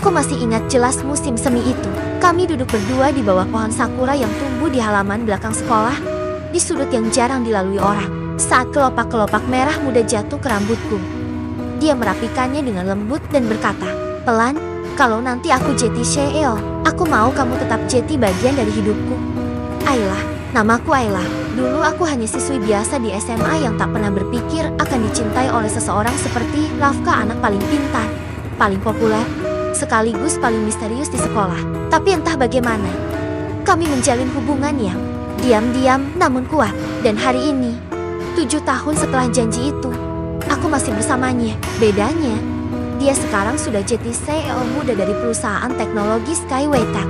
Aku masih ingat jelas musim semi itu. Kami duduk berdua di bawah pohon sakura yang tumbuh di halaman belakang sekolah, di sudut yang jarang dilalui orang. Saat kelopak-kelopak merah muda jatuh ke rambutku, dia merapikannya dengan lembut dan berkata, "Pelan, kalau nanti aku Jeti Sheo, aku mau kamu tetap Jeti bagian dari hidupku." Ayla, namaku Ayla. Dulu aku hanya siswi biasa di SMA yang tak pernah berpikir akan dicintai oleh seseorang seperti Rafka, anak paling pintar, paling populer, sekaligus paling misterius di sekolah. Tapi entah bagaimana, kami menjalin hubungan yang diam-diam namun kuat. Dan hari ini, 7 tahun setelah janji itu, aku masih bersamanya. Bedanya, dia sekarang sudah jadi CEO muda dari perusahaan teknologi Skyway Tech.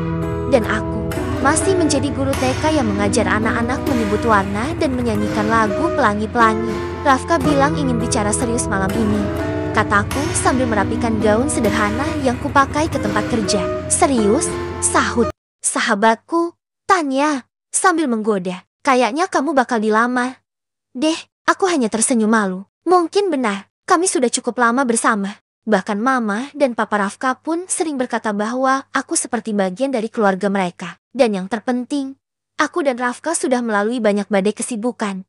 Dan aku masih menjadi guru TK yang mengajar anak-anak menyebut warna dan menyanyikan lagu pelangi-pelangi. Rafka bilang ingin bicara serius malam ini, kataku sambil merapikan gaun sederhana yang kupakai ke tempat kerja. "Serius?" sahut sahabatku, tanya sambil menggoda. "Kayaknya kamu bakal dilamar deh." Aku hanya tersenyum malu. Mungkin benar, kami sudah cukup lama bersama. Bahkan mama dan papa Rafka pun sering berkata bahwa aku seperti bagian dari keluarga mereka. Dan yang terpenting, aku dan Rafka sudah melalui banyak badai kesibukan,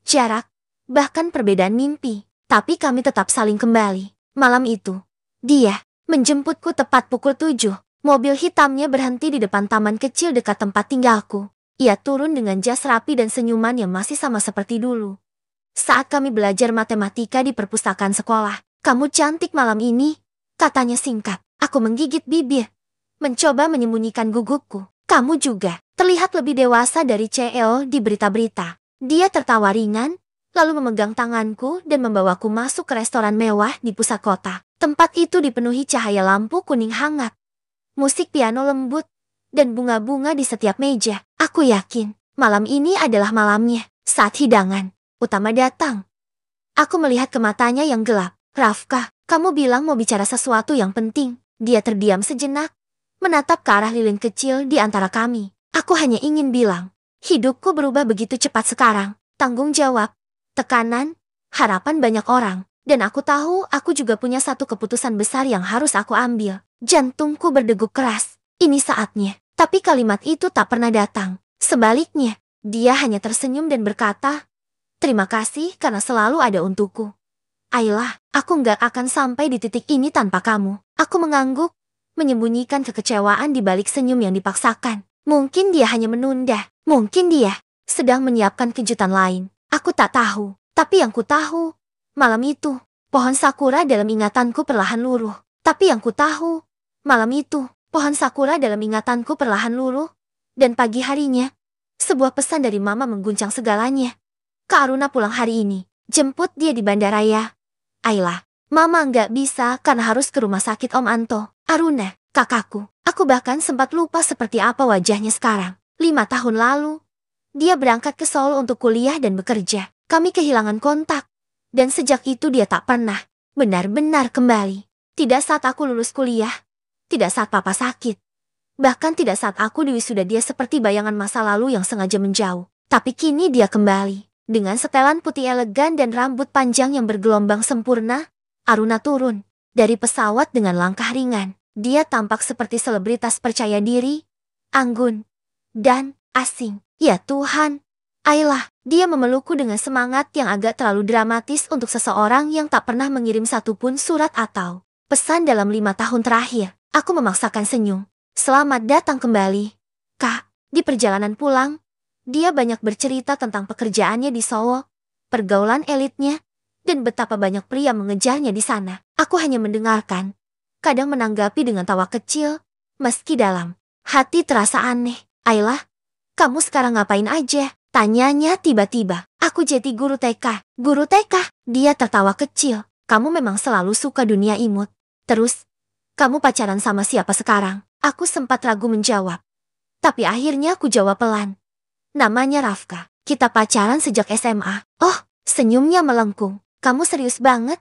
jarak, bahkan perbedaan mimpi. Tapi kami tetap saling kembali. Malam itu, dia menjemputku tepat pukul 7. Mobil hitamnya berhenti di depan taman kecil dekat tempat tinggalku. Ia turun dengan jas rapi dan senyuman yang masih sama seperti dulu. Saat kami belajar matematika di perpustakaan sekolah. "Kamu cantik malam ini," katanya singkat. Aku menggigit bibir, mencoba menyembunyikan gugupku. "Kamu juga terlihat lebih dewasa dari CEO di berita-berita." Dia tertawa ringan, lalu memegang tanganku dan membawaku masuk ke restoran mewah di pusat kota. Tempat itu dipenuhi cahaya lampu kuning hangat, musik piano lembut, dan bunga-bunga di setiap meja. Aku yakin malam ini adalah malamnya. Saat hidangan utama datang, aku melihat ke matanya yang gelap. "Rafka, kamu bilang mau bicara sesuatu yang penting." Dia terdiam sejenak, menatap ke arah lilin kecil di antara kami. "Aku hanya ingin bilang, hidupku berubah begitu cepat sekarang. Tanggung jawab, tekanan, harapan banyak orang. Dan aku tahu aku juga punya satu keputusan besar yang harus aku ambil." Jantungku berdegup keras. Ini saatnya. Tapi kalimat itu tak pernah datang. Sebaliknya, dia hanya tersenyum dan berkata, "Terima kasih karena selalu ada untukku." "Ayla, aku nggak akan sampai di titik ini tanpa kamu." Aku mengangguk, menyembunyikan kekecewaan di balik senyum yang dipaksakan. Mungkin dia hanya menunda. Mungkin dia sedang menyiapkan kejutan lain. Aku tak tahu. Tapi yang ku tahu, malam itu, pohon sakura dalam ingatanku perlahan luruh. Tapi yang ku tahu, malam itu, pohon sakura dalam ingatanku perlahan luruh. Dan pagi harinya, sebuah pesan dari mama mengguncang segalanya. "Kak Aruna pulang hari ini. Jemput dia di bandara ya." "Ayla, mama nggak bisa karena harus ke rumah sakit Om Anto." "Aruna, kakakku." Aku bahkan sempat lupa seperti apa wajahnya sekarang. 5 tahun lalu, dia berangkat ke Seoul untuk kuliah dan bekerja. Kami kehilangan kontak. Dan sejak itu dia tak pernah benar-benar kembali. Tidak saat aku lulus kuliah. Tidak saat papa sakit. Bahkan tidak saat aku di wisuda. Dia seperti bayangan masa lalu yang sengaja menjauh. Tapi kini dia kembali. Dengan setelan putih elegan dan rambut panjang yang bergelombang sempurna, Aruna turun dari pesawat dengan langkah ringan. Dia tampak seperti selebritas percaya diri, anggun, dan asing. Ya Tuhan, Ayla, dia memelukku dengan semangat yang agak terlalu dramatis untuk seseorang yang tak pernah mengirim satupun surat atau pesan dalam 5 tahun terakhir. Aku memaksakan senyum. "Selamat datang kembali, Kak." Di perjalanan pulang, dia banyak bercerita tentang pekerjaannya di Seoul, pergaulan elitnya, dan betapa banyak pria mengejarnya di sana. Aku hanya mendengarkan, kadang menanggapi dengan tawa kecil, meski dalam hati terasa aneh. "Ayla, kamu sekarang ngapain aja?" tanyanya tiba-tiba. "Aku jadi guru TK." "Guru TK?" Dia tertawa kecil. "Kamu memang selalu suka dunia imut. Terus, kamu pacaran sama siapa sekarang?" Aku sempat ragu menjawab. Tapi akhirnya aku jawab pelan. "Namanya Rafka. Kita pacaran sejak SMA." "Oh," senyumnya melengkung. "Kamu serius banget?"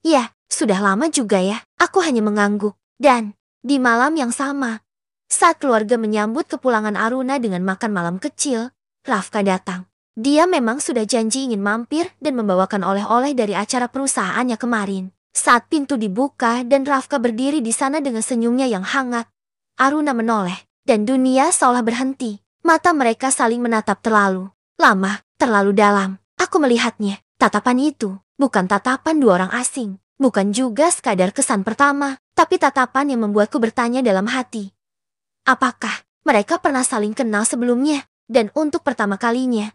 "Ya, sudah lama juga ya." Aku hanya mengangguk. Dan di malam yang sama, saat keluarga menyambut kepulangan Aruna dengan makan malam kecil, Rafka datang. Dia memang sudah janji ingin mampir dan membawakan oleh-oleh dari acara perusahaannya kemarin. Saat pintu dibuka dan Rafka berdiri di sana dengan senyumnya yang hangat, Aruna menoleh, dan dunia seolah berhenti. Mata mereka saling menatap terlalu lama, terlalu dalam. Aku melihatnya. Tatapan itu bukan tatapan dua orang asing, bukan juga sekadar kesan pertama, tapi tatapan yang membuatku bertanya dalam hati. Apakah mereka pernah saling kenal sebelumnya? Dan untuk pertama kalinya,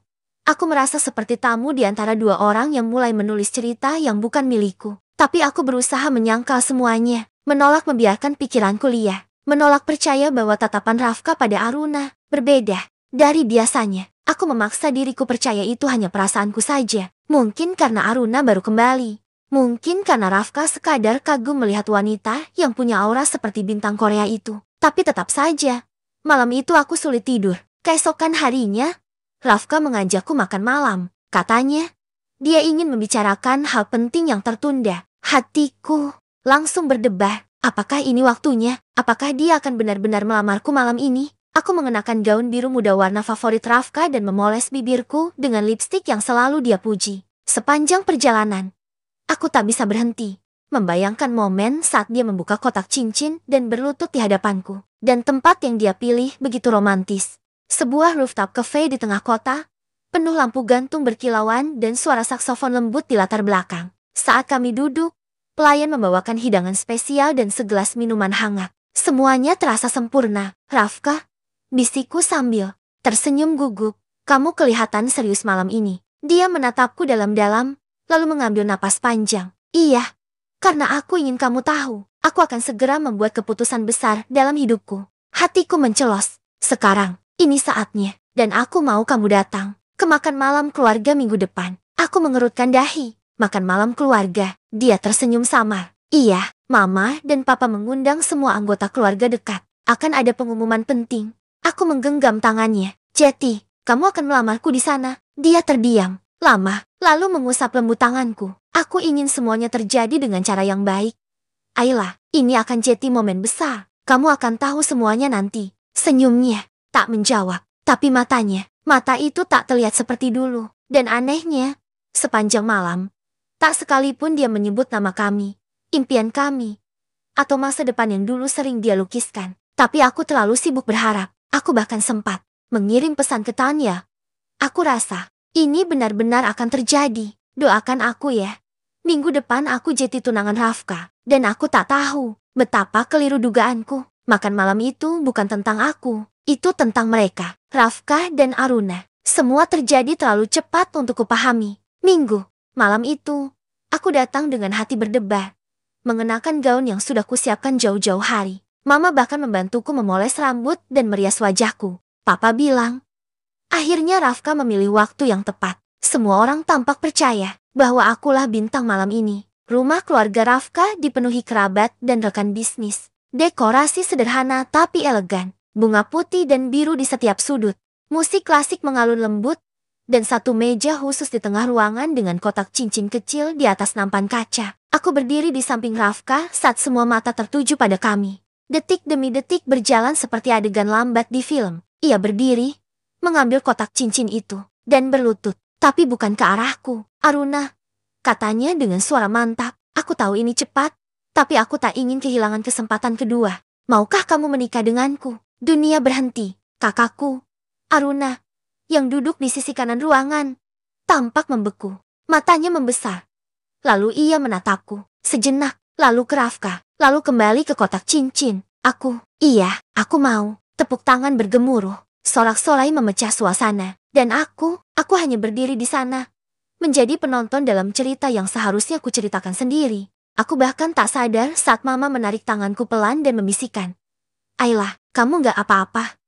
aku merasa seperti tamu di antara dua orang yang mulai menulis cerita yang bukan milikku. Tapi aku berusaha menyangkal semuanya, menolak membiarkan pikiranku liar, menolak percaya bahwa tatapan Rafka pada Aruna berbeda dari biasanya. Aku memaksa diriku percaya itu hanya perasaanku saja. Mungkin karena Aruna baru kembali. Mungkin karena Rafka sekadar kagum melihat wanita yang punya aura seperti bintang Korea itu. Tapi tetap saja, malam itu aku sulit tidur. Keesokan harinya, Rafka mengajakku makan malam. Katanya, dia ingin membicarakan hal penting yang tertunda. Hatiku langsung berdebar. Apakah ini waktunya? Apakah dia akan benar-benar melamarku malam ini? Aku mengenakan gaun biru muda warna favorit Rafka dan memoles bibirku dengan lipstik yang selalu dia puji. Sepanjang perjalanan, aku tak bisa berhenti membayangkan momen saat dia membuka kotak cincin dan berlutut di hadapanku. Dan tempat yang dia pilih begitu romantis. Sebuah rooftop cafe di tengah kota, penuh lampu gantung berkilauan dan suara saksofon lembut di latar belakang. Saat kami duduk, pelayan membawakan hidangan spesial dan segelas minuman hangat. Semuanya terasa sempurna. Rafka, bisikku sambil tersenyum gugup, kamu kelihatan serius malam ini. Dia menatapku dalam-dalam, lalu mengambil napas panjang. Iya, karena aku ingin kamu tahu, aku akan segera membuat keputusan besar dalam hidupku. Hatiku mencelos. Sekarang, ini saatnya, dan aku mau kamu datang ke makan malam keluarga minggu depan. Aku mengerutkan dahi. Makan malam keluarga. Dia tersenyum samar. Iya, Mama dan Papa mengundang semua anggota keluarga dekat. Akan ada pengumuman penting. Aku menggenggam tangannya. Jetty, kamu akan melamarku di sana. Dia terdiam lama, lalu mengusap lembut tanganku. Aku ingin semuanya terjadi dengan cara yang baik. Ayla, ini akan jadi momen besar. Kamu akan tahu semuanya nanti. Senyumnya tak menjawab, tapi mata itu tak terlihat seperti dulu. Dan anehnya, sepanjang malam, tak sekalipun dia menyebut nama kami, impian kami, atau masa depan yang dulu sering dia lukiskan. Tapi aku terlalu sibuk berharap. Aku bahkan sempat mengirim pesan ke Tanya. Aku rasa ini benar-benar akan terjadi. Doakan aku ya. Minggu depan aku jadi tunangan Rafka. Dan aku tak tahu betapa keliru dugaanku. Makan malam itu bukan tentang aku. Itu tentang mereka, Rafka dan Aruna. Semua terjadi terlalu cepat untuk kupahami. Minggu malam itu, aku datang dengan hati berdebar. Mengenakan gaun yang sudah kusiapkan jauh-jauh hari. Mama bahkan membantuku memoles rambut dan merias wajahku. Papa bilang, akhirnya Rafka memilih waktu yang tepat. Semua orang tampak percaya bahwa akulah bintang malam ini. Rumah keluarga Rafka dipenuhi kerabat dan rekan bisnis. Dekorasi sederhana tapi elegan. Bunga putih dan biru di setiap sudut. Musik klasik mengalun lembut. Dan satu meja khusus di tengah ruangan dengan kotak cincin kecil di atas nampan kaca. Aku berdiri di samping Rafka saat semua mata tertuju pada kami. Detik demi detik berjalan seperti adegan lambat di film. Ia berdiri, mengambil kotak cincin itu, dan berlutut. Tapi bukan ke arahku. Aruna, katanya dengan suara mantap. Aku tahu ini cepat, tapi aku tak ingin kehilangan kesempatan kedua. Maukah kamu menikah denganku? Dunia berhenti. Kakakku, Aruna, yang duduk di sisi kanan ruangan, tampak membeku. Matanya membesar. Lalu ia menatapku. Sejenak, lalu ke Rafka, lalu kembali ke kotak cincin. Iya, aku mau. Tepuk tangan bergemuruh. Sorak-sorai memecah suasana. Dan aku hanya berdiri di sana. Menjadi penonton dalam cerita yang seharusnya kuceritakan sendiri. Aku bahkan tak sadar saat Mama menarik tanganku pelan dan membisikkan. Ayla, kamu gak apa-apa?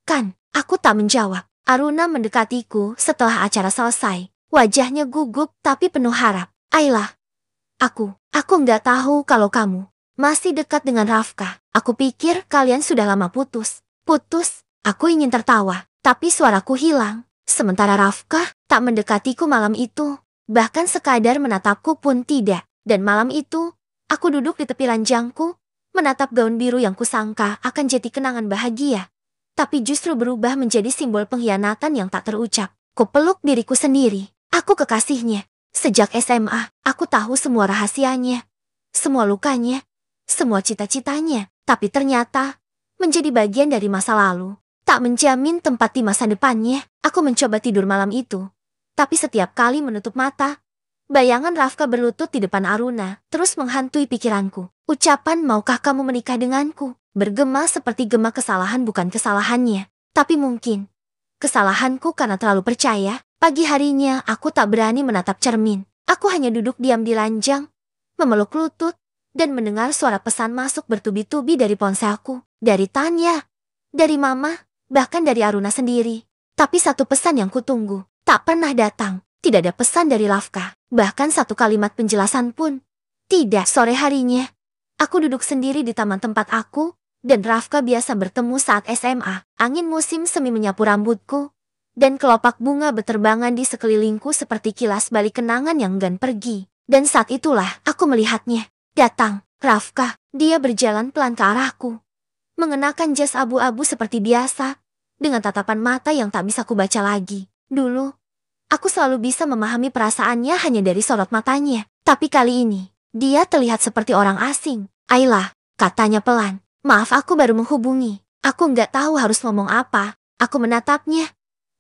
Kan, aku tak menjawab. Aruna mendekatiku setelah acara selesai. Wajahnya gugup tapi penuh harap. Ayla, aku gak tahu kalau kamu masih dekat dengan Rafka. Aku pikir kalian sudah lama putus. Putus? Aku ingin tertawa, tapi suaraku hilang. Sementara Rafka tak mendekatiku malam itu, bahkan sekadar menatapku pun tidak. Dan malam itu, aku duduk di tepi ranjangku, menatap gaun biru yang kusangka akan jadi kenangan bahagia. Tapi justru berubah menjadi simbol pengkhianatan yang tak terucap. Kupeluk diriku sendiri. Aku kekasihnya. Sejak SMA, aku tahu semua rahasianya. semua lukanya, semua cita-citanya. Tapi ternyata, menjadi bagian dari masa lalu. Tak menjamin tempat di masa depannya. Aku mencoba tidur malam itu. Tapi setiap kali menutup mata, bayangan Rafka berlutut di depan Aruna terus menghantui pikiranku. Ucapan maukah kamu menikah denganku bergema seperti gema kesalahan bukan kesalahannya. Tapi mungkin kesalahanku karena terlalu percaya. Pagi harinya aku tak berani menatap cermin. Aku hanya duduk diam di ranjang, memeluk lutut, dan mendengar suara pesan masuk bertubi-tubi dari ponselku. Dari Tanya, dari Mama, bahkan dari Aruna sendiri. Tapi satu pesan yang kutunggu tak pernah datang. Tidak ada pesan dari Rafka, bahkan satu kalimat penjelasan pun. Tidak. Sore harinya, aku duduk sendiri di taman tempat aku dan Rafka biasa bertemu saat SMA. Angin musim semi menyapu rambutku, dan kelopak bunga berterbangan di sekelilingku seperti kilas balik kenangan yang enggan pergi. Dan saat itulah aku melihatnya. Datang, Rafka. Dia berjalan pelan ke arahku, mengenakan jas abu-abu seperti biasa, dengan tatapan mata yang tak bisa kubaca lagi. Dulu, aku selalu bisa memahami perasaannya hanya dari sorot matanya. Tapi kali ini, dia terlihat seperti orang asing. Ayla, katanya pelan. Maaf, aku baru menghubungi. Aku nggak tahu harus ngomong apa. Aku menatapnya,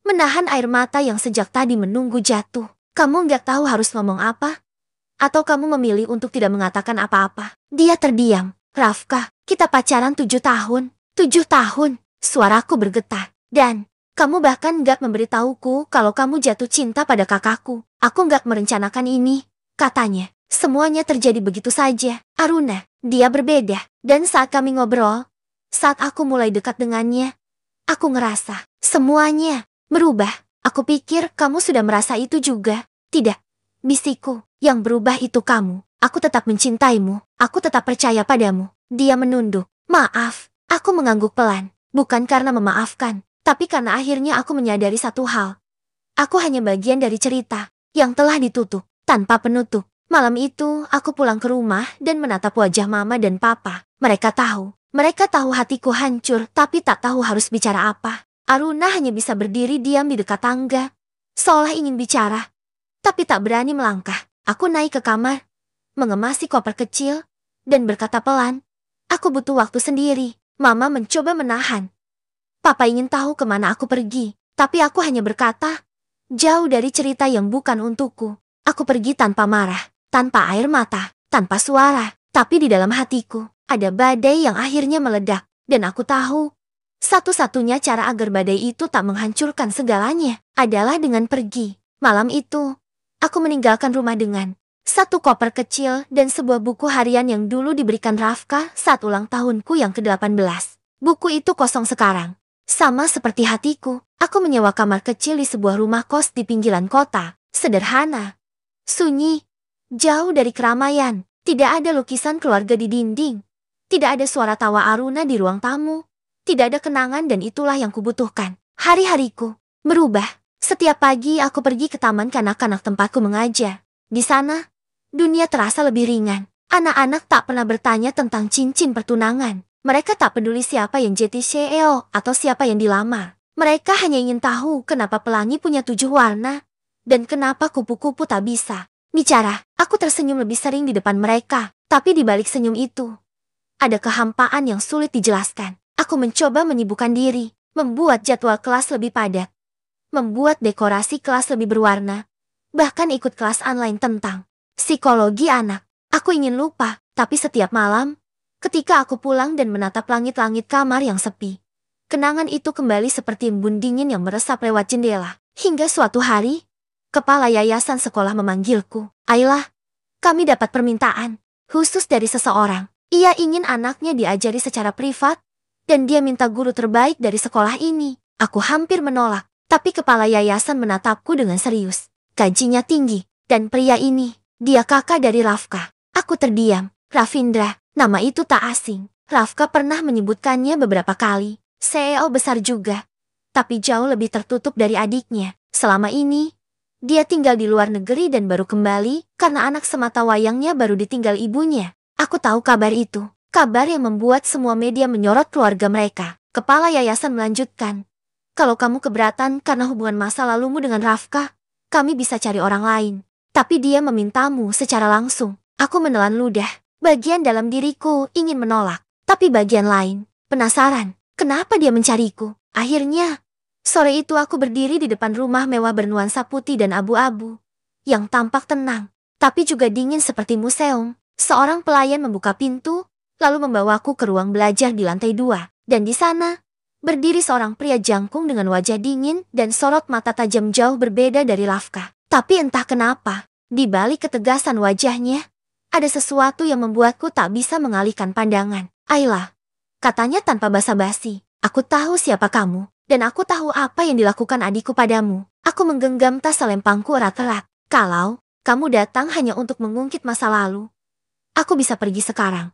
menahan air mata yang sejak tadi menunggu jatuh. Kamu nggak tahu harus ngomong apa? Atau kamu memilih untuk tidak mengatakan apa-apa? Dia terdiam. Rafka, kita pacaran 7 tahun. 7 tahun. Suaraku bergetar. Dan kamu bahkan nggak memberitahuku kalau kamu jatuh cinta pada kakakku. Aku nggak merencanakan ini, katanya. Semuanya terjadi begitu saja. Aruna, dia berbeda. Dan saat kami ngobrol, saat aku mulai dekat dengannya, aku ngerasa semuanya berubah. Aku pikir kamu sudah merasa itu juga. Tidak, bisikku. Yang berubah itu kamu. Aku tetap mencintaimu. Aku tetap percaya padamu. Dia menunduk. Maaf, aku mengangguk pelan. Bukan karena memaafkan, tapi karena akhirnya aku menyadari satu hal. Aku hanya bagian dari cerita yang telah ditutup tanpa penutup. Malam itu, aku pulang ke rumah dan menatap wajah Mama dan Papa. Mereka tahu hatiku hancur, tapi tak tahu harus bicara apa. Aruna hanya bisa berdiri diam di dekat tangga, seolah ingin bicara, tapi tak berani melangkah. Aku naik ke kamar, mengemasi koper kecil, dan berkata pelan, aku butuh waktu sendiri. Mama mencoba menahan. Papa ingin tahu kemana aku pergi, tapi aku hanya berkata, jauh dari cerita yang bukan untukku. Aku pergi tanpa marah, tanpa air mata, tanpa suara. Tapi di dalam hatiku, ada badai yang akhirnya meledak. Dan aku tahu, satu-satunya cara agar badai itu tak menghancurkan segalanya adalah dengan pergi. Malam itu, aku meninggalkan rumah dengan satu koper kecil dan sebuah buku harian yang dulu diberikan Rafka saat ulang tahunku yang ke-18. Buku itu kosong sekarang. Sama seperti hatiku, aku menyewa kamar kecil di sebuah rumah kos di pinggiran kota. Sederhana, sunyi, jauh dari keramaian. Tidak ada lukisan keluarga di dinding. Tidak ada suara tawa Aruna di ruang tamu. Tidak ada kenangan dan itulah yang kubutuhkan. Hari-hariku berubah. Setiap pagi aku pergi ke taman kanak-kanak tempatku mengajar. Di sana, dunia terasa lebih ringan. Anak-anak tak pernah bertanya tentang cincin pertunangan. Mereka tak peduli siapa yang jadi CEO atau siapa yang dilamar. Mereka hanya ingin tahu kenapa pelangi punya 7 warna dan kenapa kupu-kupu tak bisa bicara. Aku tersenyum lebih sering di depan mereka, tapi di balik senyum itu ada kehampaan yang sulit dijelaskan. Aku mencoba menyibukkan diri, membuat jadwal kelas lebih padat, membuat dekorasi kelas lebih berwarna, bahkan ikut kelas online tentang psikologi anak. Aku ingin lupa, tapi setiap malam, ketika aku pulang dan menatap langit-langit kamar yang sepi, kenangan itu kembali seperti embun dingin yang meresap lewat jendela. Hingga suatu hari, kepala yayasan sekolah memanggilku. Ayla, kami dapat permintaan khusus dari seseorang. Ia ingin anaknya diajari secara privat, dan dia minta guru terbaik dari sekolah ini. Aku hampir menolak, tapi kepala yayasan menatapku dengan serius. Gajinya tinggi, dan pria ini, dia kakak dari Rafka. Aku terdiam. Ravindra, nama itu tak asing. Rafka pernah menyebutkannya beberapa kali. CEO besar juga, tapi jauh lebih tertutup dari adiknya. Selama ini, dia tinggal di luar negeri dan baru kembali karena anak semata wayangnya baru ditinggal ibunya. Aku tahu kabar itu. Kabar yang membuat semua media menyorot keluarga mereka. Kepala yayasan melanjutkan, kalau kamu keberatan karena hubungan masa lalumu dengan Rafka, kami bisa cari orang lain. Tapi dia memintamu secara langsung. Aku menelan ludah. Bagian dalam diriku ingin menolak, tapi bagian lain, penasaran, kenapa dia mencariku. Akhirnya, sore itu aku berdiri di depan rumah mewah bernuansa putih dan abu-abu, yang tampak tenang, tapi juga dingin seperti museum. Seorang pelayan membuka pintu, lalu membawaku ke ruang belajar di lantai 2, dan di sana, berdiri seorang pria jangkung dengan wajah dingin dan sorot mata tajam jauh berbeda dari Rafka. Tapi entah kenapa, di balik ketegasan wajahnya, ada sesuatu yang membuatku tak bisa mengalihkan pandangan. Ayla, katanya tanpa basa-basi, aku tahu siapa kamu, dan aku tahu apa yang dilakukan adikku padamu. Aku menggenggam tas selempangku erat-erat. Kalau kamu datang hanya untuk mengungkit masa lalu, aku bisa pergi sekarang.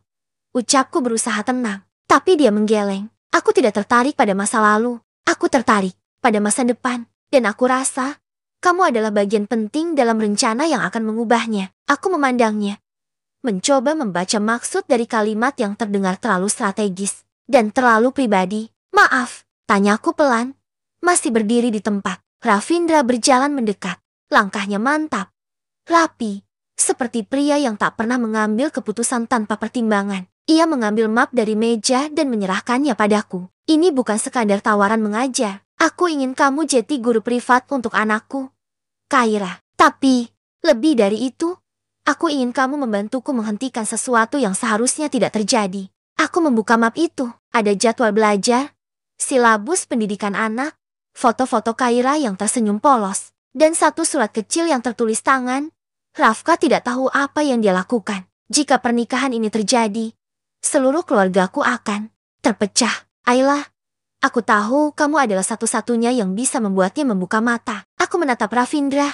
Ucapku berusaha tenang, tapi dia menggeleng. Aku tidak tertarik pada masa lalu, aku tertarik pada masa depan, dan aku rasa kamu adalah bagian penting dalam rencana yang akan mengubahnya. Aku memandangnya, mencoba membaca maksud dari kalimat yang terdengar terlalu strategis dan terlalu pribadi. Maaf, tanyaku pelan, masih berdiri di tempat. Ravindra berjalan mendekat, langkahnya mantap, rapi, seperti pria yang tak pernah mengambil keputusan tanpa pertimbangan. Ia mengambil map dari meja dan menyerahkannya padaku. Ini bukan sekadar tawaran mengajar. Aku ingin kamu jadi guru privat untuk anakku, Kaira. Tapi, lebih dari itu, aku ingin kamu membantuku menghentikan sesuatu yang seharusnya tidak terjadi. Aku membuka map itu. Ada jadwal belajar, silabus pendidikan anak, foto-foto Kaira yang tersenyum polos, dan satu surat kecil yang tertulis tangan. Rafka tidak tahu apa yang dia lakukan. Jika pernikahan ini terjadi, seluruh keluargaku akan terpecah. Ayla, aku tahu kamu adalah satu-satunya yang bisa membuatnya membuka mata. Aku menatap Ravindra.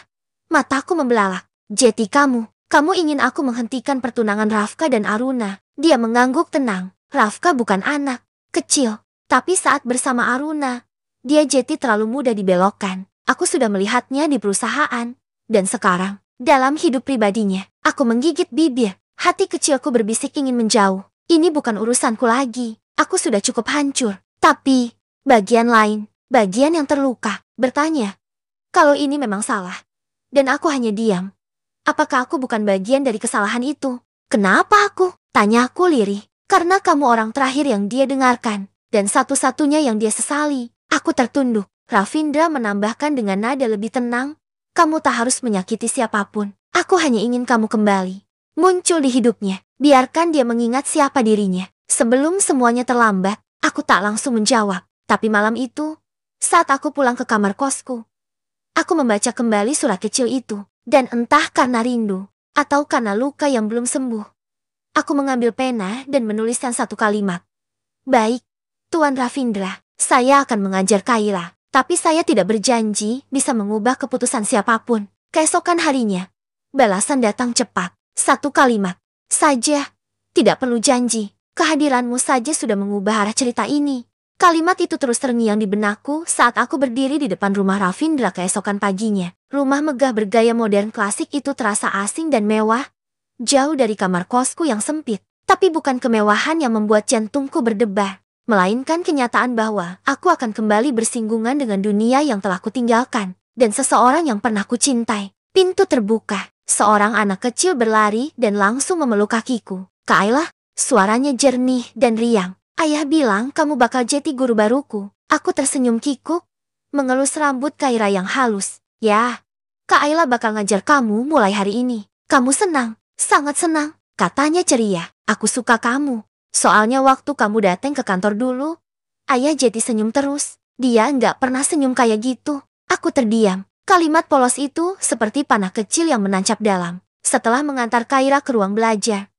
Mataku membelalak. Jeti kamu ingin aku menghentikan pertunangan Rafka dan Aruna. Dia mengangguk tenang. Rafka bukan anak kecil, tapi saat bersama Aruna, dia jadi terlalu mudah dibelokkan. Aku sudah melihatnya di perusahaan, dan sekarang, dalam hidup pribadinya, aku menggigit bibir. Hati kecilku berbisik ingin menjauh. Ini bukan urusanku lagi. Aku sudah cukup hancur. Tapi, bagian lain, bagian yang terluka, bertanya, kalau ini memang salah, dan aku hanya diam, apakah aku bukan bagian dari kesalahan itu? Kenapa aku? Tanyaku lirih. Karena kamu orang terakhir yang dia dengarkan, dan satu-satunya yang dia sesali. Aku tertunduk. Ravindra menambahkan dengan nada lebih tenang, kamu tak harus menyakiti siapapun. Aku hanya ingin kamu kembali muncul di hidupnya. Biarkan dia mengingat siapa dirinya. Sebelum semuanya terlambat, aku tak langsung menjawab. Tapi malam itu, saat aku pulang ke kamar kosku, aku membaca kembali surat kecil itu. Dan entah karena rindu, atau karena luka yang belum sembuh, aku mengambil pena dan menuliskan satu kalimat. Baik, Tuan Ravindra, saya akan mengajar Kaira, tapi saya tidak berjanji bisa mengubah keputusan siapapun. Keesokan harinya, balasan datang cepat. Satu kalimat saja, tidak perlu janji. Kehadiranmu saja sudah mengubah arah cerita ini. Kalimat itu terus terngiang di benakku saat aku berdiri di depan rumah Ravindra keesokan paginya. Rumah megah bergaya modern klasik itu terasa asing dan mewah, jauh dari kamar kosku yang sempit. Tapi bukan kemewahan yang membuat jantungku berdebar, melainkan kenyataan bahwa aku akan kembali bersinggungan dengan dunia yang telah kutinggalkan, dan seseorang yang pernah kucintai. Pintu terbuka, seorang anak kecil berlari dan langsung memeluk kakiku. Kaila, suaranya jernih dan riang. Ayah bilang kamu bakal jadi guru baruku. Aku tersenyum kikuk, mengelus rambut Kaira yang halus. Ya, Kak Ayla bakal ngajar kamu mulai hari ini. Kamu senang? Sangat senang, katanya ceria. Aku suka kamu. Soalnya waktu kamu datang ke kantor dulu, ayah jadi senyum terus. Dia nggak pernah senyum kayak gitu. Aku terdiam. Kalimat polos itu seperti panah kecil yang menancap dalam. Setelah mengantar Kaira ke ruang belajar,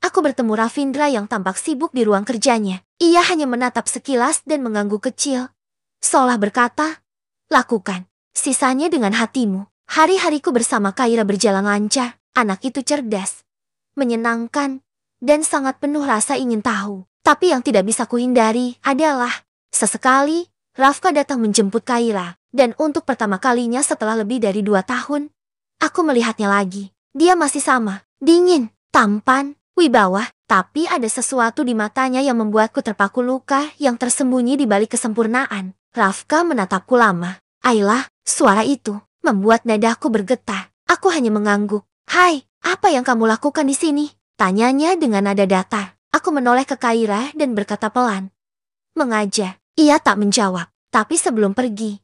aku bertemu Ravindra yang tampak sibuk di ruang kerjanya. Ia hanya menatap sekilas dan mengangguk kecil, seolah berkata, lakukan sisanya dengan hatimu. Hari-hariku bersama Kaira berjalan lancar. Anak itu cerdas, menyenangkan, dan sangat penuh rasa ingin tahu. Tapi yang tidak bisa kuhindari adalah, sesekali, Rafka datang menjemput Kaira. Dan untuk pertama kalinya setelah lebih dari 2 tahun, aku melihatnya lagi. Dia masih sama, dingin, tampan, wibawa, tapi ada sesuatu di matanya yang membuatku terpaku luka yang tersembunyi di balik kesempurnaan. Rafka menatapku lama. Ayla, suara itu membuat nadaku bergetar. Aku hanya mengangguk. Hai, apa yang kamu lakukan di sini? Tanyanya dengan nada datar. Aku menoleh ke Kaira dan berkata pelan. Mengajar. Ia tak menjawab. Tapi sebelum pergi,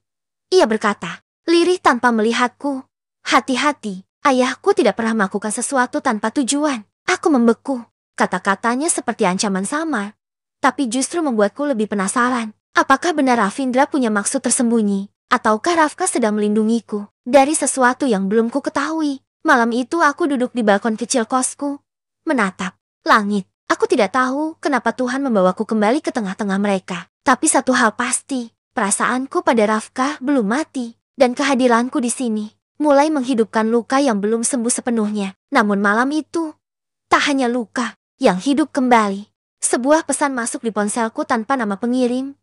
ia berkata, lirih tanpa melihatku. Hati-hati, ayahku tidak pernah melakukan sesuatu tanpa tujuan. Aku membeku. Kata-katanya seperti ancaman samar. Tapi justru membuatku lebih penasaran. Apakah benar Ravindra punya maksud tersembunyi? Ataukah Rafka sedang melindungiku dari sesuatu yang belum ku ketahui? Malam itu aku duduk di balkon kecil kosku, menatap langit. Aku tidak tahu kenapa Tuhan membawaku kembali ke tengah-tengah mereka. Tapi satu hal pasti, perasaanku pada Rafka belum mati. Dan kehadiranku di sini mulai menghidupkan luka yang belum sembuh sepenuhnya. Namun malam itu, tak hanya luka yang hidup kembali. Sebuah pesan masuk di ponselku tanpa nama pengirim.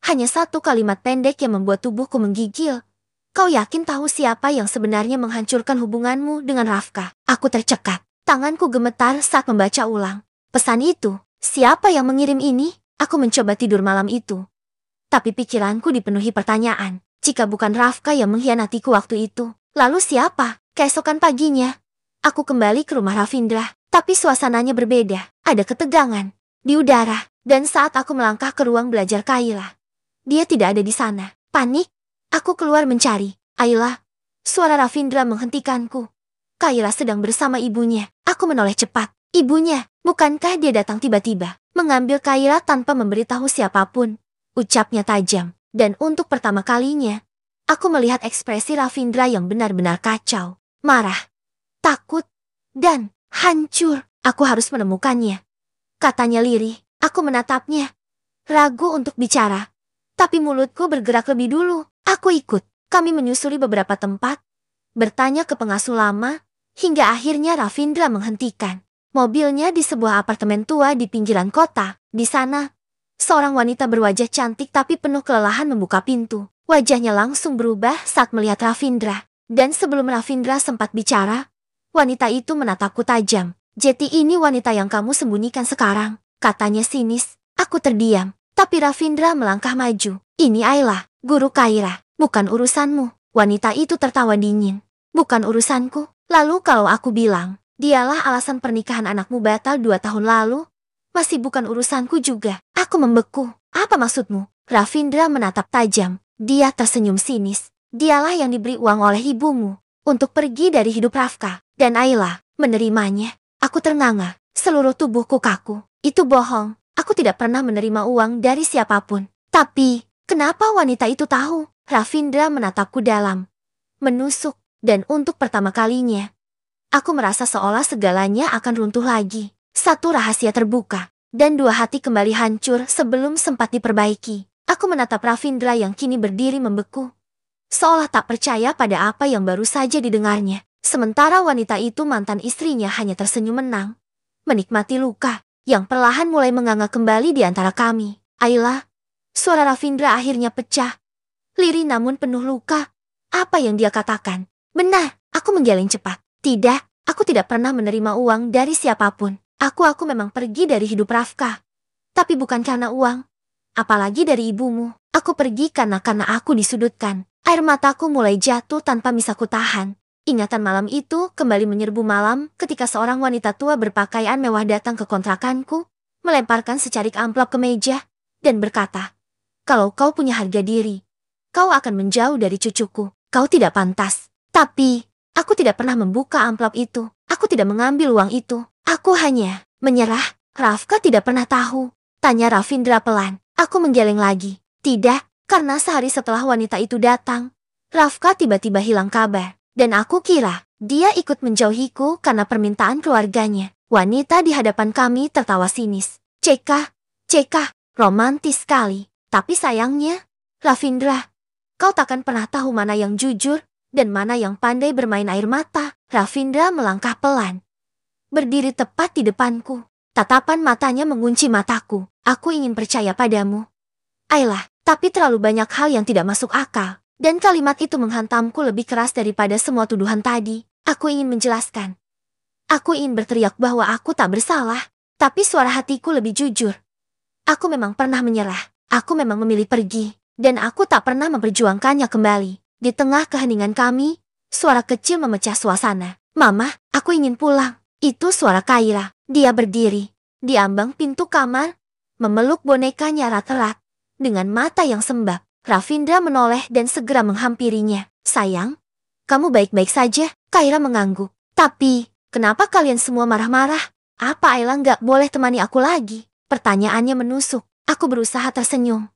Hanya satu kalimat pendek yang membuat tubuhku menggigil. Kau yakin tahu siapa yang sebenarnya menghancurkan hubunganmu dengan Rafka? Aku tercekat. Tanganku gemetar saat membaca ulang. Pesan itu, siapa yang mengirim ini? Aku mencoba tidur malam itu. Tapi pikiranku dipenuhi pertanyaan. Jika bukan Rafka yang mengkhianatiku waktu itu, lalu siapa? Keesokan paginya, aku kembali ke rumah Ravindra. Tapi suasananya berbeda. Ada ketegangan di udara. Dan saat aku melangkah ke ruang belajar Kaila, dia tidak ada di sana. Panik. Aku keluar mencari. Ayla. Suara Ravindra menghentikanku. Kaila sedang bersama ibunya. Aku menoleh cepat. Ibunya. Bukankah dia datang tiba-tiba, mengambil Kaila tanpa memberitahu siapapun? Ucapnya tajam. Dan untuk pertama kalinya, aku melihat ekspresi Ravindra yang benar-benar kacau. Marah. Takut. Dan hancur. Aku harus menemukannya. Katanya lirih. Aku menatapnya. Ragu untuk bicara. Tapi mulutku bergerak lebih dulu. Aku ikut. Kami menyusuri beberapa tempat. Bertanya ke pengasuh lama. Hingga akhirnya Ravindra menghentikan mobilnya di sebuah apartemen tua di pinggiran kota. Di sana, seorang wanita berwajah cantik tapi penuh kelelahan membuka pintu. Wajahnya langsung berubah saat melihat Ravindra. Dan sebelum Ravindra sempat bicara, wanita itu menatapku tajam. Jeti ini wanita yang kamu sembunyikan sekarang, katanya sinis. Aku terdiam. Tapi Ravindra melangkah maju. Ini Ayla, guru Kaira. Bukan urusanmu. Wanita itu tertawa dingin. Bukan urusanku. Lalu kalau aku bilang, dialah alasan pernikahan anakmu batal 2 tahun lalu, masih bukan urusanku juga. Aku membeku. Apa maksudmu? Ravindra menatap tajam. Dia tersenyum sinis. Dialah yang diberi uang oleh ibumu untuk pergi dari hidup Rafka. Dan Ayla menerimanya. Aku ternganga. Seluruh tubuhku kaku. Itu bohong. Aku tidak pernah menerima uang dari siapapun. Tapi, kenapa wanita itu tahu? Ravindra menatapku dalam, menusuk. Dan untuk pertama kalinya, aku merasa seolah segalanya akan runtuh lagi. Satu rahasia terbuka, dan 2 hati kembali hancur sebelum sempat diperbaiki. Aku menatap Ravindra yang kini berdiri membeku, seolah tak percaya pada apa yang baru saja didengarnya. Sementara wanita itu mantan istrinya hanya tersenyum menang, menikmati luka yang perlahan mulai menganga kembali di antara kami. Ayla, suara Ravindra akhirnya pecah. Lirih namun penuh luka. Apa yang dia katakan? Benar, aku menggeleng cepat. Tidak, aku tidak pernah menerima uang dari siapapun. Aku memang pergi dari hidup Rafka. Tapi bukan karena uang. Apalagi dari ibumu. Aku pergi karena aku disudutkan. Air mataku mulai jatuh tanpa bisa kutahan. Ingatan malam itu kembali menyerbu malam ketika seorang wanita tua berpakaian mewah datang ke kontrakanku, melemparkan secarik amplop ke meja, dan berkata, kalau kau punya harga diri, kau akan menjauh dari cucuku. Kau tidak pantas. Tapi, aku tidak pernah membuka amplop itu. Aku tidak mengambil uang itu. Aku hanya menyerah. Rafka tidak pernah tahu. Tanya Ravindra pelan. Aku menggeleng lagi. Tidak, karena sehari setelah wanita itu datang, Rafka tiba-tiba hilang kabar. Dan aku kira, dia ikut menjauhiku karena permintaan keluarganya. Wanita di hadapan kami tertawa sinis. Ceka, romantis sekali. Tapi sayangnya, Ravindra, kau takkan pernah tahu mana yang jujur dan mana yang pandai bermain air mata. Ravindra melangkah pelan, berdiri tepat di depanku. Tatapan matanya mengunci mataku. Aku ingin percaya padamu, Ayla, tapi terlalu banyak hal yang tidak masuk akal. Dan kalimat itu menghantamku lebih keras daripada semua tuduhan tadi. Aku ingin menjelaskan. Aku ingin berteriak bahwa aku tak bersalah. Tapi suara hatiku lebih jujur. Aku memang pernah menyerah. Aku memang memilih pergi. Dan aku tak pernah memperjuangkannya kembali. Di tengah keheningan kami, suara kecil memecah suasana. Mama, aku ingin pulang. Itu suara Kaira. Dia berdiri di ambang pintu kamar, memeluk bonekanya erat-erat. Dengan mata yang sembab, Ravindra menoleh dan segera menghampirinya. Sayang, kamu baik-baik saja? Kaira mengangguk. Tapi, kenapa kalian semua marah-marah? Apa Ayla nggak boleh temani aku lagi? Pertanyaannya menusuk. Aku berusaha tersenyum.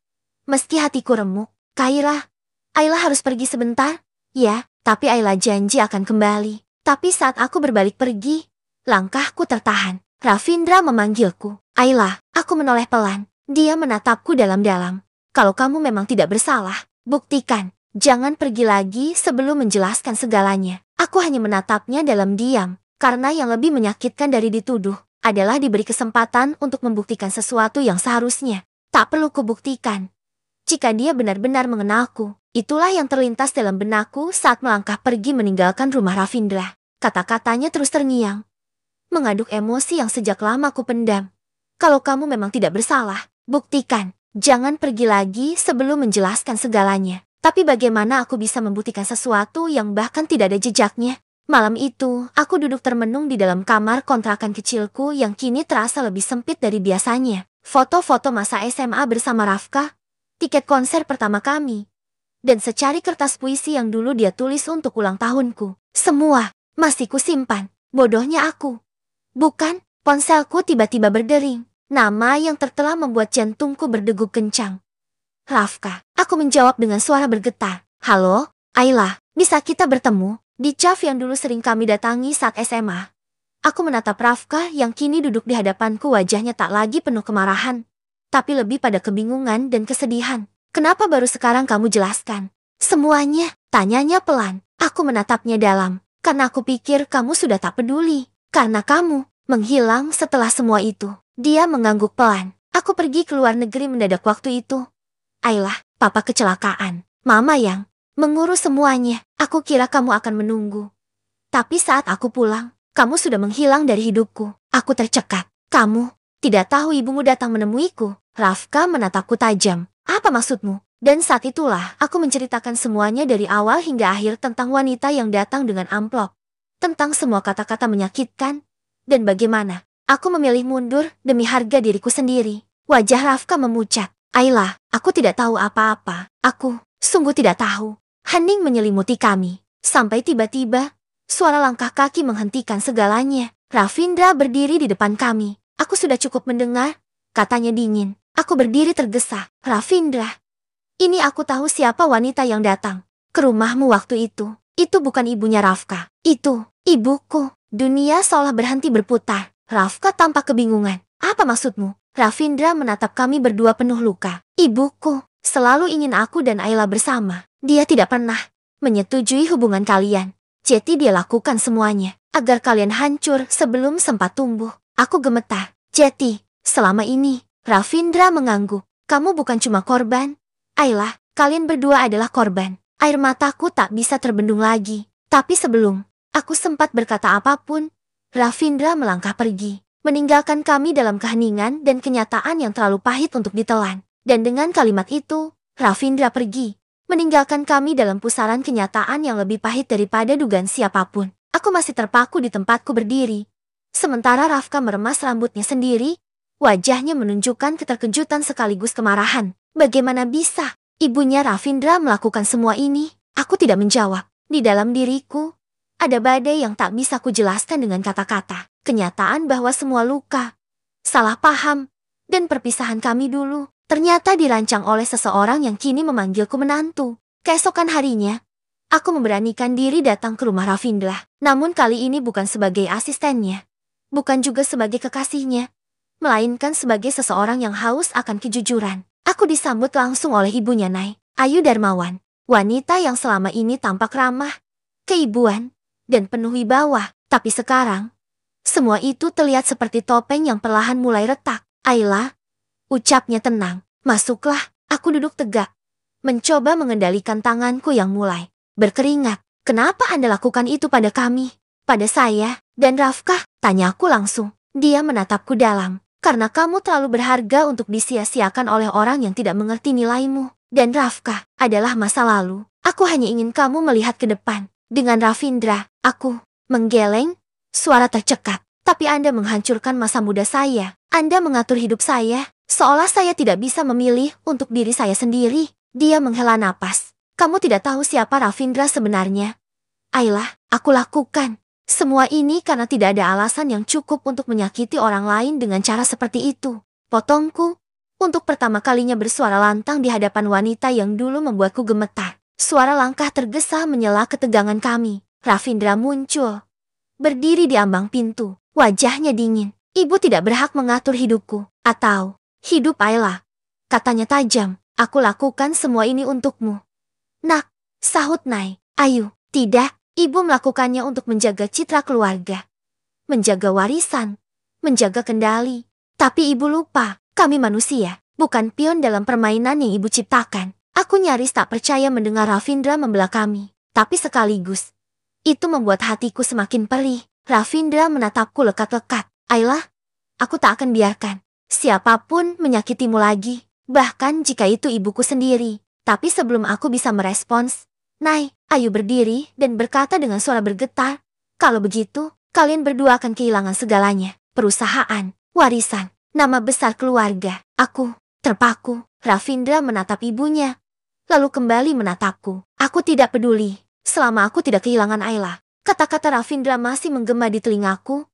Meski hatiku remuk. Kaira, Ayla harus pergi sebentar? Ya, tapi Ayla janji akan kembali. Tapi saat aku berbalik pergi, langkahku tertahan. Ravindra memanggilku. Ayla, aku menoleh pelan. Dia menatapku dalam-dalam. Kalau kamu memang tidak bersalah, buktikan. Jangan pergi lagi sebelum menjelaskan segalanya. Aku hanya menatapnya dalam diam, karena yang lebih menyakitkan dari dituduh adalah diberi kesempatan untuk membuktikan sesuatu yang seharusnya tak perlu kubuktikan. Jika dia benar-benar mengenalku, itulah yang terlintas dalam benakku saat melangkah pergi meninggalkan rumah Ravindra. Kata-katanya terus terngiang, mengaduk emosi yang sejak lama ku pendam. Kalau kamu memang tidak bersalah, buktikan. Jangan pergi lagi sebelum menjelaskan segalanya. Tapi bagaimana aku bisa membuktikan sesuatu yang bahkan tidak ada jejaknya? Malam itu, aku duduk termenung di dalam kamar kontrakan kecilku yang kini terasa lebih sempit dari biasanya. Foto-foto masa SMA bersama Rafka, tiket konser pertama kami, dan secari kertas puisi yang dulu dia tulis untuk ulang tahunku. Semua masih kusimpan. Bodohnya aku. Bukan, ponselku tiba-tiba berdering. Nama yang tertera membuat jantungku berdegup kencang. Rafka, aku menjawab dengan suara bergetar. Halo, Ayla, bisa kita bertemu? Di cafe yang dulu sering kami datangi saat SMA. Aku menatap Rafka yang kini duduk di hadapanku, wajahnya tak lagi penuh kemarahan, tapi lebih pada kebingungan dan kesedihan. Kenapa baru sekarang kamu jelaskan semuanya? Tanyanya pelan. Aku menatapnya dalam, karena aku pikir kamu sudah tak peduli. Karena kamu menghilang setelah semua itu. Dia mengangguk pelan. Aku pergi ke luar negeri mendadak waktu itu. Ayla, papa kecelakaan. Mama yang mengurus semuanya. Aku kira kamu akan menunggu. Tapi saat aku pulang, kamu sudah menghilang dari hidupku. Aku tercekat. Kamu tidak tahu ibumu datang menemuiku. Rafka menatapku tajam. Apa maksudmu? Dan saat itulah aku menceritakan semuanya dari awal hingga akhir tentang wanita yang datang dengan amplop. Tentang semua kata-kata menyakitkan. Dan bagaimana aku memilih mundur demi harga diriku sendiri. Wajah Rafka memucat. Ayla, aku tidak tahu apa-apa. Aku sungguh tidak tahu. Hening menyelimuti kami. Sampai tiba-tiba, suara langkah kaki menghentikan segalanya. Ravindra berdiri di depan kami. Aku sudah cukup mendengar, katanya dingin. Aku berdiri tergesa. Ravindra, ini aku tahu siapa wanita yang datang ke rumahmu waktu itu. Itu bukan ibunya Rafka. Itu ibuku. Dunia seolah berhenti berputar. Rafka tampak kebingungan. Apa maksudmu? Ravindra menatap kami berdua penuh luka. Ibuku selalu ingin aku dan Ayla bersama. Dia tidak pernah menyetujui hubungan kalian. Jadi dia lakukan semuanya agar kalian hancur sebelum sempat tumbuh. Aku gemetar. Jadi, selama ini, Ravindra mengangguk. Kamu bukan cuma korban. Ayla, kalian berdua adalah korban. Air mataku tak bisa terbendung lagi. Tapi sebelum aku sempat berkata apapun, Ravindra melangkah pergi, meninggalkan kami dalam keheningan dan kenyataan yang terlalu pahit untuk ditelan. Dan dengan kalimat itu, Ravindra pergi, meninggalkan kami dalam pusaran kenyataan yang lebih pahit daripada dugaan siapapun. Aku masih terpaku di tempatku berdiri. Sementara Rafka meremas rambutnya sendiri, wajahnya menunjukkan keterkejutan sekaligus kemarahan. Bagaimana bisa ibunya Ravindra melakukan semua ini? Aku tidak menjawab. Di dalam diriku, ada badai yang tak bisa kujelaskan dengan kata-kata. Kenyataan bahwa semua luka, salah paham, dan perpisahan kami dulu ternyata dirancang oleh seseorang yang kini memanggilku menantu. Keesokan harinya, aku memberanikan diri datang ke rumah Ravindra. Namun kali ini bukan sebagai asistennya, bukan juga sebagai kekasihnya, melainkan sebagai seseorang yang haus akan kejujuran. Aku disambut langsung oleh ibunya Nay, Ayu Darmawan. Wanita yang selama ini tampak ramah, keibuan, dan penuh wibawa. Tapi sekarang, semua itu terlihat seperti topeng yang perlahan mulai retak. Ayla, ucapnya tenang. Masuklah. Aku duduk tegak, mencoba mengendalikan tanganku yang mulai berkeringat. Kenapa Anda lakukan itu pada kami? Pada saya dan Rafka? Tanyaku langsung. Dia menatapku dalam. Karena kamu terlalu berharga untuk disia-siakan oleh orang yang tidak mengerti nilaimu. Dan Rafka adalah masa lalu. Aku hanya ingin kamu melihat ke depan. Dengan Ravindra, aku menggeleng, suara tercekat. Tapi Anda menghancurkan masa muda saya. Anda mengatur hidup saya, seolah saya tidak bisa memilih untuk diri saya sendiri. Dia menghela napas. Kamu tidak tahu siapa Ravindra sebenarnya. Ayla, aku lakukan semua ini karena tidak ada alasan yang cukup untuk menyakiti orang lain dengan cara seperti itu. Potongku, untuk pertama kalinya bersuara lantang di hadapan wanita yang dulu membuatku gemetar. Suara langkah tergesa menyela ketegangan kami. Ravindra muncul, berdiri di ambang pintu, wajahnya dingin. Ibu tidak berhak mengatur hidupku, atau hidup Ayla. Katanya tajam, aku lakukan semua ini untukmu. Nak, sahut Nai. Ayu, tidak, ibu melakukannya untuk menjaga citra keluarga. Menjaga warisan, menjaga kendali. Tapi ibu lupa, kami manusia, bukan pion dalam permainan yang ibu ciptakan. Aku nyaris tak percaya mendengar Ravindra membela kami. Tapi sekaligus, itu membuat hatiku semakin perih. Ravindra menatapku lekat-lekat. Ayla, aku tak akan biarkan siapapun menyakitimu lagi. Bahkan jika itu ibuku sendiri. Tapi sebelum aku bisa merespons, Nai, Ayu berdiri dan berkata dengan suara bergetar, kalau begitu, kalian berdua akan kehilangan segalanya. Perusahaan, warisan, nama besar keluarga. Aku terpaku. Ravindra menatap ibunya, lalu kembali menatapku. Aku tidak peduli, selama aku tidak kehilangan Ayla. Kata-kata Ravindra masih menggema di telingaku,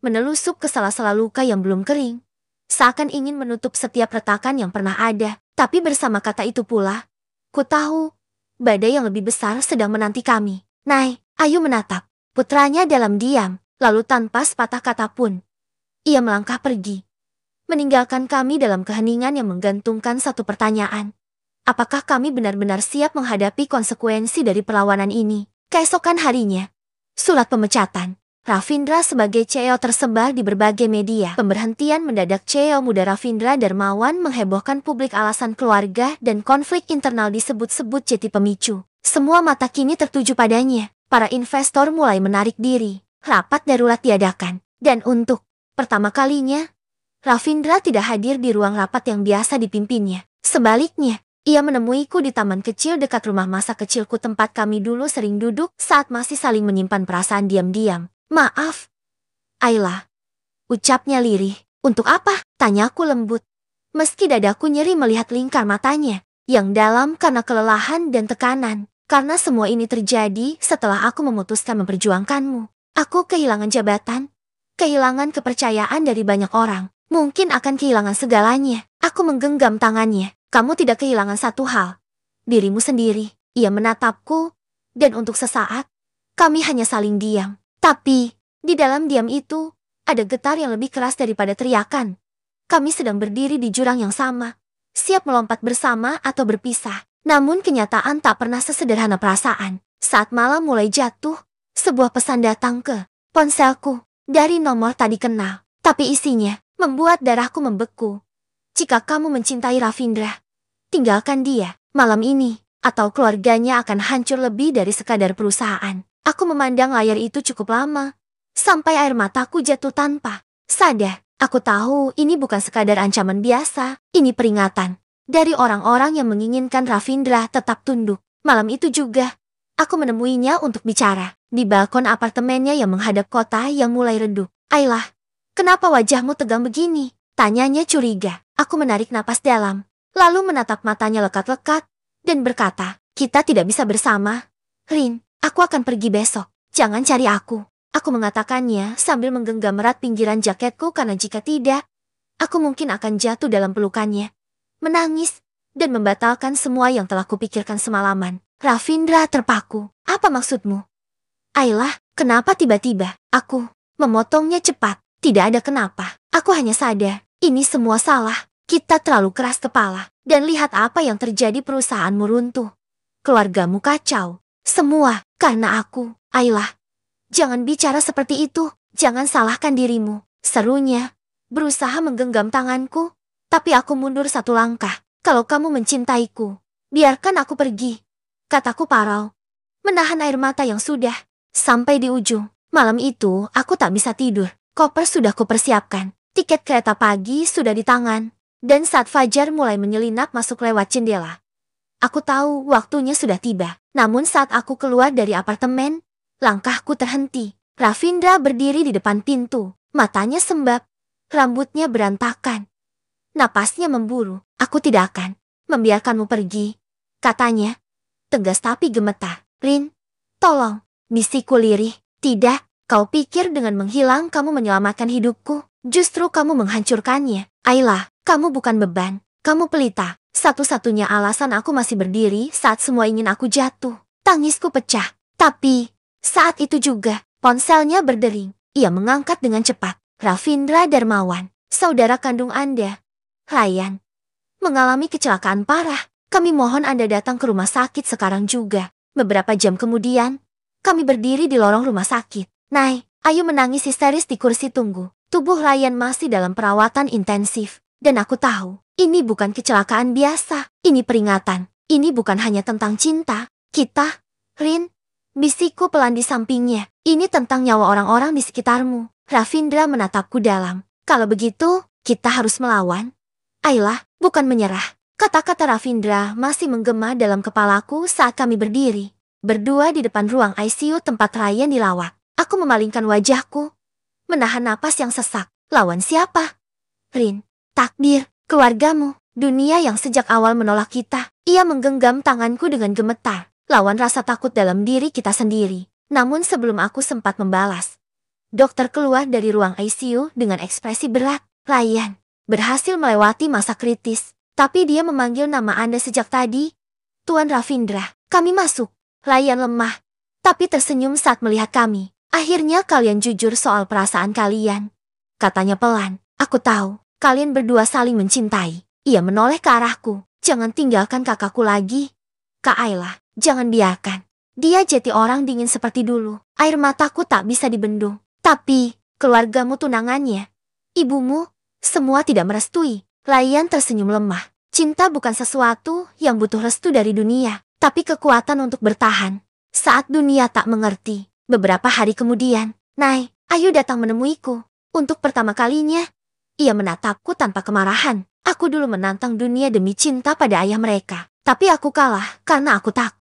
menelusup ke sela-sela luka yang belum kering. Seakan ingin menutup setiap retakan yang pernah ada. Tapi bersama kata itu pula, ku tahu, badai yang lebih besar sedang menanti kami. Nai, Ayu menatap putranya dalam diam, lalu tanpa sepatah kata pun, ia melangkah pergi, meninggalkan kami dalam keheningan yang menggantungkan satu pertanyaan. Apakah kami benar-benar siap menghadapi konsekuensi dari perlawanan ini? Keesokan harinya, surat pemecatan Ravindra sebagai CEO tersebar di berbagai media. Pemberhentian mendadak CEO muda Ravindra Darmawan menghebohkan publik. Alasan keluarga dan konflik internal disebut-sebut jadi pemicu. Semua mata kini tertuju padanya. Para investor mulai menarik diri. Rapat darurat diadakan. Dan untuk pertama kalinya, Ravindra tidak hadir di ruang rapat yang biasa dipimpinnya. Sebaliknya, ia menemuiku di taman kecil dekat rumah masa kecilku tempat kami dulu sering duduk saat masih saling menyimpan perasaan diam-diam. Maaf, Ayla, ucapnya lirih. Untuk apa? Tanyaku lembut. Meski dadaku nyeri melihat lingkar matanya, yang dalam karena kelelahan dan tekanan. Karena semua ini terjadi setelah aku memutuskan memperjuangkanmu. Aku kehilangan jabatan, kehilangan kepercayaan dari banyak orang. Mungkin akan kehilangan segalanya. Aku menggenggam tangannya. Kamu tidak kehilangan satu hal, dirimu sendiri. Ia menatapku, dan untuk sesaat, kami hanya saling diam. Tapi, di dalam diam itu, ada getar yang lebih keras daripada teriakan. Kami sedang berdiri di jurang yang sama, siap melompat bersama atau berpisah. Namun kenyataan tak pernah sesederhana perasaan. Saat malam mulai jatuh, sebuah pesan datang ke ponselku dari nomor tak dikenal. Tapi isinya membuat darahku membeku. Jika kamu mencintai Ravindra, tinggalkan dia. Malam ini, atau keluarganya akan hancur lebih dari sekadar perusahaan. Aku memandang layar itu cukup lama, sampai air mataku jatuh tanpa sadar. Aku tahu ini bukan sekadar ancaman biasa, ini peringatan dari orang-orang yang menginginkan Ravindra tetap tunduk. Malam itu juga, aku menemuinya untuk bicara di balkon apartemennya yang menghadap kota yang mulai redup. Ayla, kenapa wajahmu tegang begini? Tanyanya curiga. Aku menarik napas dalam, lalu menatap matanya lekat-lekat, dan berkata, kita tidak bisa bersama. Rin, aku akan pergi besok. Jangan cari aku. Aku mengatakannya sambil menggenggam erat pinggiran jaketku karena jika tidak, aku mungkin akan jatuh dalam pelukannya, menangis, dan membatalkan semua yang telah kupikirkan semalaman. Ravindra terpaku. Apa maksudmu? Ayla, kenapa tiba-tiba? Aku memotongnya cepat. Tidak ada kenapa. Aku hanya sadar, ini semua salah. Kita terlalu keras kepala. Dan lihat apa yang terjadi, perusahaanmu runtuh. Keluargamu kacau. Semua karena aku. Ayla, jangan bicara seperti itu. Jangan salahkan dirimu. Serunya, berusaha menggenggam tanganku. Tapi aku mundur satu langkah. Kalau kamu mencintaiku, biarkan aku pergi. Kataku parau, menahan air mata yang sudah sampai di ujung. Malam itu aku tak bisa tidur. Koper sudah kupersiapkan. Tiket kereta pagi sudah di tangan. Dan saat fajar mulai menyelinap masuk lewat jendela, aku tahu waktunya sudah tiba. Namun saat aku keluar dari apartemen, langkahku terhenti. Ravindra berdiri di depan pintu, Matanya sembab, rambutnya berantakan. Napasnya memburu. Aku tidak akan membiarkanmu pergi, katanya. Tegas tapi gemetar. Rin, tolong, bisikku lirih. Tidak, kau pikir dengan menghilang kamu menyelamatkan hidupku? Justru kamu menghancurkannya. Ayla, kamu bukan beban, kamu pelita. Satu-satunya alasan aku masih berdiri saat semua ingin aku jatuh. Tangisku pecah. Tapi, saat itu juga, ponselnya berdering. Ia mengangkat dengan cepat. Ravindra Darmawan, saudara kandung Anda, Ryan, mengalami kecelakaan parah. Kami mohon Anda datang ke rumah sakit sekarang juga. Beberapa jam kemudian, kami berdiri di lorong rumah sakit. Nay, Ayu menangis histeris di kursi tunggu. Tubuh Ryan masih dalam perawatan intensif. Dan aku tahu, ini bukan kecelakaan biasa. Ini peringatan. Ini bukan hanya tentang cinta. Kita, Rin, bisikku pelan di sampingnya. Ini tentang nyawa orang-orang di sekitarmu. Ravindra menatapku dalam. Kalau begitu, kita harus melawan. Ayla, bukan menyerah. Kata-kata Ravindra masih menggema dalam kepalaku saat kami berdiri. Berdua di depan ruang ICU tempat Ryan dilawat. Aku memalingkan wajahku, menahan napas yang sesak. Lawan siapa? Rin, takdir, keluargamu, dunia yang sejak awal menolak kita. Ia menggenggam tanganku dengan gemetar. Lawan rasa takut dalam diri kita sendiri. Namun sebelum aku sempat membalas, dokter keluar dari ruang ICU dengan ekspresi berat. Ryan berhasil melewati masa kritis. Tapi dia memanggil nama Anda sejak tadi. Tuan Ravindra, kami masuk. Ryan lemah, tapi tersenyum saat melihat kami. Akhirnya kalian jujur soal perasaan kalian, katanya pelan. Aku tahu, kalian berdua saling mencintai. Ia menoleh ke arahku. Jangan tinggalkan kakakku lagi. Kak Ayla, jangan biarkan dia jadi orang dingin seperti dulu. Air mataku tak bisa dibendung. Tapi, keluargamu, tunangannya, ibumu, semua tidak merestui. Ryan tersenyum lemah. Cinta bukan sesuatu yang butuh restu dari dunia, tapi kekuatan untuk bertahan saat dunia tak mengerti. Beberapa hari kemudian, Nay, Ayu datang menemuiku. Untuk pertama kalinya, ia menatapku tanpa kemarahan. Aku dulu menantang dunia demi cinta pada ayah mereka. Tapi aku kalah karena aku takut.